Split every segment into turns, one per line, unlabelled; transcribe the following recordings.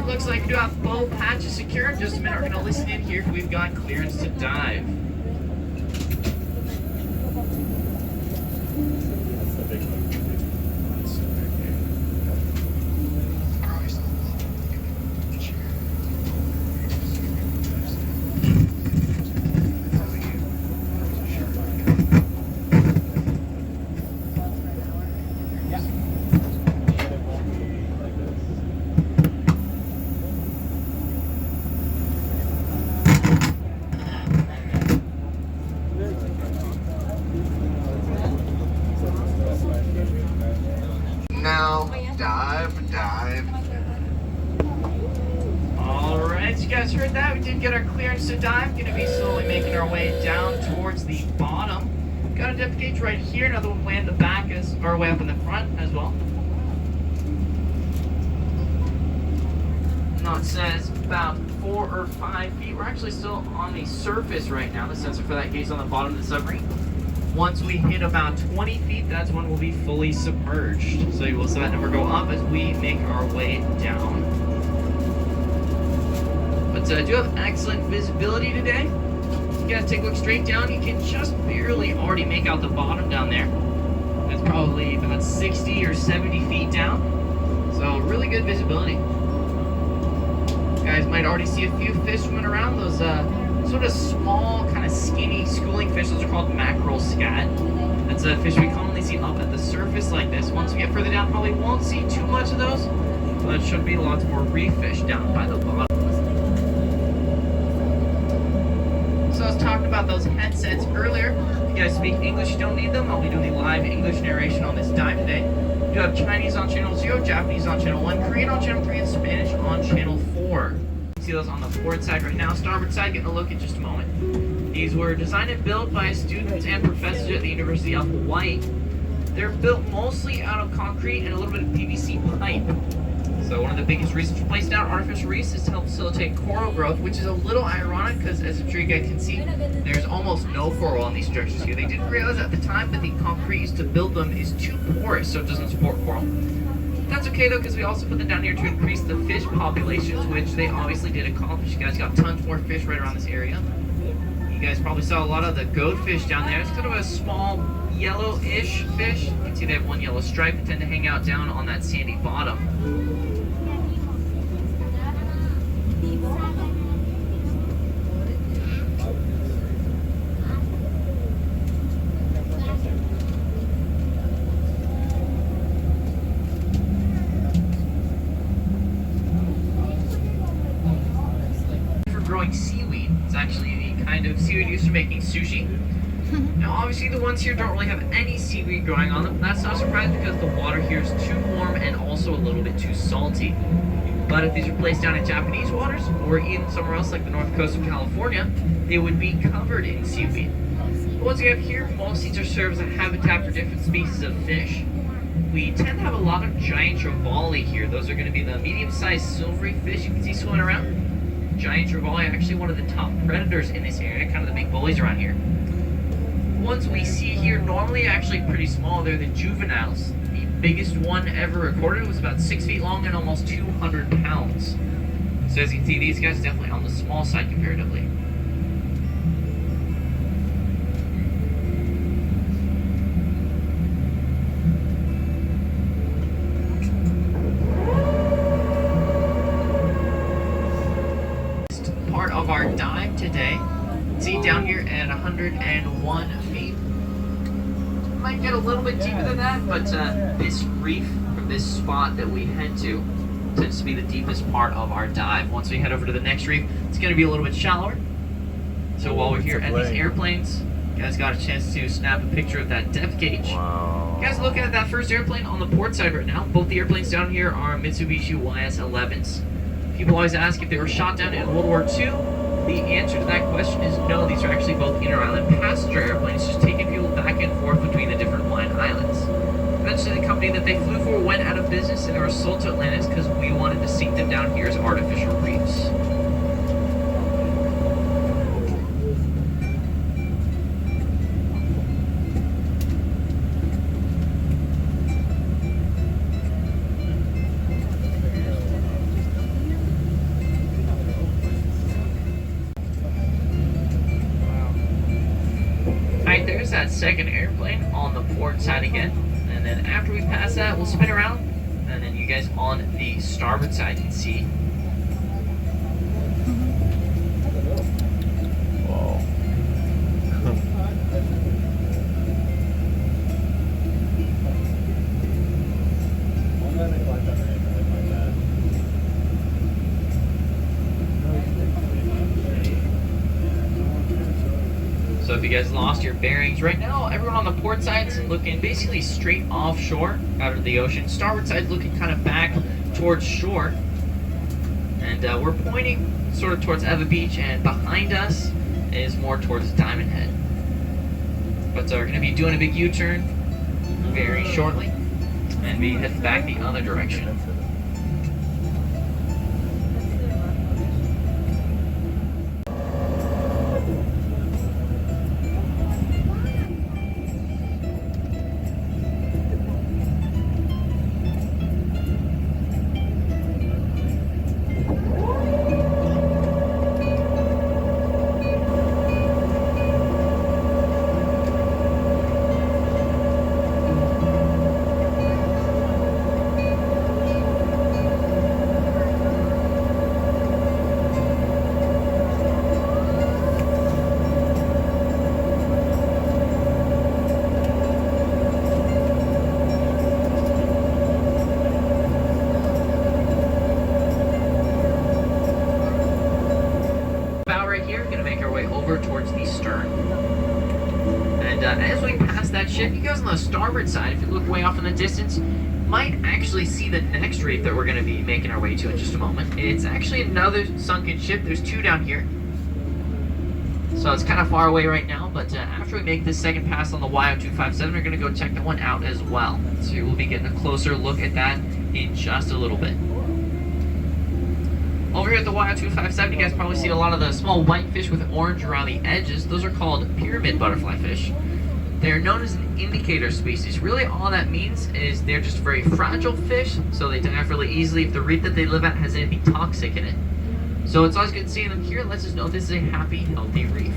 Looks like we do have both hatches secure. In just a minute, we're going to listen in here if we've got clearance to dive. Now, dive, dive. Alright, you guys heard that? We did get our clearance to dive. Gonna be slowly making our way down towards the bottom. Got a depth gauge right here, another one way in the back, or way up in the front as well. Now it says about 4 or 5 feet. We're actually still on the surface right now. The sensor for that gauge on the bottom of the submarine. Once we hit about 20 feet, that's when we'll be fully submerged. So you will see that number go up as we make our way down. But I do have excellent visibility today. You guys take a look straight down, you can just barely already make out the bottom down there. That's probably about 60 or 70 feet down. So really good visibility. You guys might already see a few fish swimming around. Those sort of small, kind of skinny schooling fish. Those are called mackerel scat. That's a fish we commonly see up at the surface like this. Once we get further down, probably won't see too much of those, but it should be lots more reef fish down by the bottom. So I was talking about those headsets earlier. If you guys speak English, you don't need them. I'll be doing the live English narration on this dive today. We do have Chinese on channel 0, Japanese on channel 1, Korean on channel 3, and Spanish on channel 4. See those on the port side right now. Starboard side, getting a look in just a moment. These were designed and built by students and professors at the University of Hawaii. They're built mostly out of concrete and a little bit of PVC pipe. So one of the biggest reasons for placing down artificial reefs is to help facilitate coral growth, which is a little ironic because, as I'm sure you guys can see, there's almost no coral on these structures here. They didn't realize at the time that the concrete used to build them is too porous, so it doesn't support coral. That's okay though, because we also put them down here to increase the fish populations, which they obviously did accomplish. You guys got tons more fish right around this area. You guys probably saw a lot of the goatfish down there. It's kind of a small yellowish fish. You can see they have one yellow stripe and tend to hang out down on that sandy bottom. actually the kind of seaweed used for making sushi. Now, obviously, the ones here don't really have any seaweed growing on them. That's not surprising because the water here is too warm and also a little bit too salty. But if these were placed down in Japanese waters or even somewhere else like the north coast of California, they would be covered in seaweed. But once you have here, most these are served as a habitat for different species of fish. We tend to have a lot of giant trevally here. Those are going to be the medium-sized silvery fish you can see swimming around. Giant trevally are actually one of the top predators in this area, kind of the big bullies around here. Ones we see here normally actually pretty small. They're the juveniles. The biggest one ever recorded was about 6 feet long and almost 200 pounds. So as you can see, these guys are definitely on the small side comparatively. Part of our dive today. See down here at 101 feet. Might get a little bit deeper than that, but this reef, or this spot that we head to, tends to be the deepest part of our dive. Once we head over to the next reef, it's going to be a little bit shallower. So while we're here at these airplanes, you guys got a chance to snap a picture of that depth gauge.
Wow.
You guys looking at that first airplane on the port side right now. Both the airplanes down here are Mitsubishi YS-11s. People always ask if they were shot down in World War II. The answer to that question is no. These are actually both inter-island passenger airplanes, just taking people back and forth between the different Hawaiian islands. Eventually, the company that they flew for went out of business and they were sold to Atlantis because we wanted to sink them down here as artificial reefs. There's that second airplane on the port side again, and then after we pass that, we'll spin around, and then you guys on the starboard side can see.
Wow.
So if you guys lost your bearings, right now everyone on the port side's looking basically straight offshore out of the ocean. Starboard side's looking kind of back towards shore. And we're pointing sort of towards Eva Beach, and behind us is more towards Diamond Head. But we're going to be doing a big U-turn very shortly and be heading back the other direction. Towards the stern. And as we pass that ship, you guys on the starboard side, if you look way off in the distance, might actually see the next reef that we're going to be making our way to in just a moment. It's actually another sunken ship. There's two down here. So it's kind of far away right now, but after we make this second pass on the YO257, we're going to go check that one out as well. So we'll be getting a closer look at that in just a little bit. Over here at the YO257, you guys probably see a lot of the small white fish with orange around the edges. Those are called pyramid butterfly fish. They're known as an indicator species. Really all that means is they're just very fragile fish, so they die off really easily if the reef that they live at has anything toxic in it. So it's always good seeing them here. It lets us know this is a happy, healthy reef.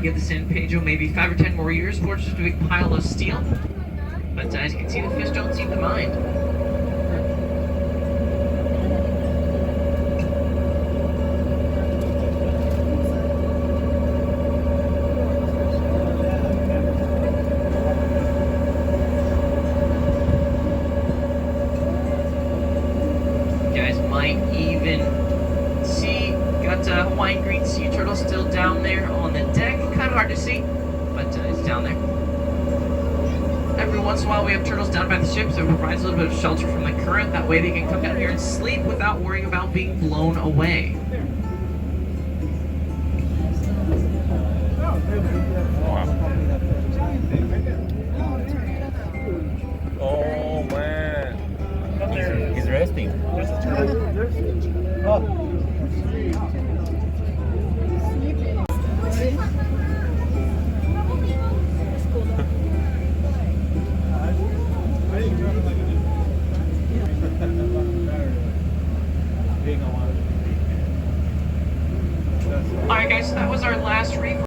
give the San Pedro maybe 5 or 10 more years before it's just a big pile of steel. But as you can see, the fish don't seem to mind. Guys might even see, got Hawaiian green sea turtle still down there on the deck. Kind of hard to see, but it's down there. Every once in a while we have turtles down by the ship, so it provides a little bit of shelter from the current. That way they can come down here and sleep without worrying about being blown away.
Oh man, he's resting.
Alright guys, so that was our last reef.